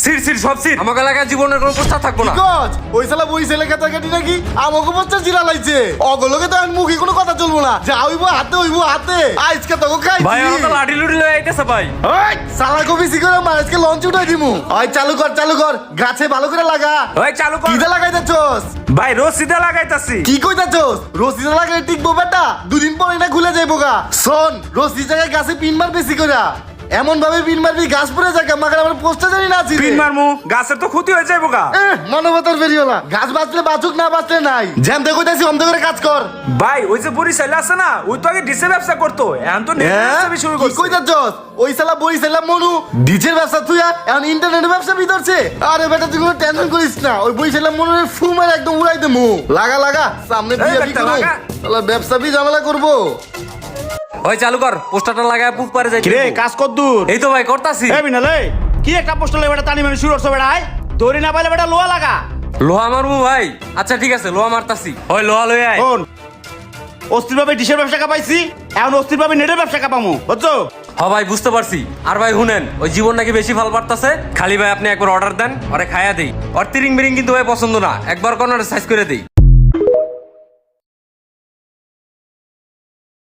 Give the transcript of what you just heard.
Seat seat সব seat. আমাকে এলাকায় জীবনের কোনো প্রস্তাব থাকবো না। গজ ওই শালা বই ছেলে কাটাকাটি নাকি আমাকে বলছে জিরা লাইছে অগলোকে তো আমি মুখে কোনো কথা চলবো না যা হইবো হাতে আজকে তোকে খাই ভাই আমার তো লাঠি লুটি লয়ে আইতেছে ভাই। ওই শালা কবি সিগরে মার আজকে লঞ্চ উঠাই দিমু ওই চালু কর গাছে ভালো করে লাগা ওই চালু কর। কিদা লাগাইতেছস ভাই রশিদে লাগাইতাছি। কি কইতাছস রশিদা লাগাই টিকবো বেটা দুদিন পরে না খুলে যাইবো গা শোন রশি জায়গায় গাছে পিন মার বেশি করে এমন ভাবে পিন মারবি গাছ পড়ে যাবে মাগার আমার পোস্টে জানি না আছি পিন মারমু গাছের তো ক্ষতি হয়ে যাইবো গা। মানবতার বেরিওলা গাছ বাঁচলে বাঁচুক না বাঁচলে নাই জ্যামতে কইতাছি অন্ধ করে কাজ কর ভাই ওই যে বুড়ি ছেলে আছে না ওই তো আগে ডিসে ব্যবসা করতো এখন তো নেট ব্যবসা শুরু কি করছে। কইতাছস ওই শালা বই শালা মনু ডিজের ব্যবসা তুই এখন ইন্টারনেট ব্যবসা ভিতরছে আরে বেটা তুই কোনো টেনশন করিস না ওই বই শালা মনুর ফু মারে একদম উড়াই দেবো লাগা সামনে বিয়ে বেটা, করব লাগা। শালা ব্যবসা বি ঝামেলা করবো ওই চালু কর পোস্টারটা লাগায় পুক পারে যাই। কিরে কাজ কর দূর এই তো ভাই করতাছি। এ বিনালে কি একটা পোস্টার লাগে বেটা টানি মানে শুরু করছ বেটা আয় দড়ি না পাইলে বেটা লোহা লাগা লোহা মারমু ভাই। আচ্ছা ঠিক আছে লোহা মারতাছি। ওই লোহা লয়ে আয়। শোন অস্থির ভাবে ডিশের ব্যবসা কাপাইছি এখন অস্থির ভাবে নেটের ব্যবসা কাপামু বুঝছো হ ভাই বুঝতে পারছি। আর ভাই শুনেন ওই জীবন নাকি বেশি ভাল পারতাছে খালি ভাই আপনি একবার অর্ডার দেন ওরে খায়া দেই। ওর তিরিং বিরিং কিন্তু ভাই পছন্দ না একবার কর্নারে সাইজ করে দেই।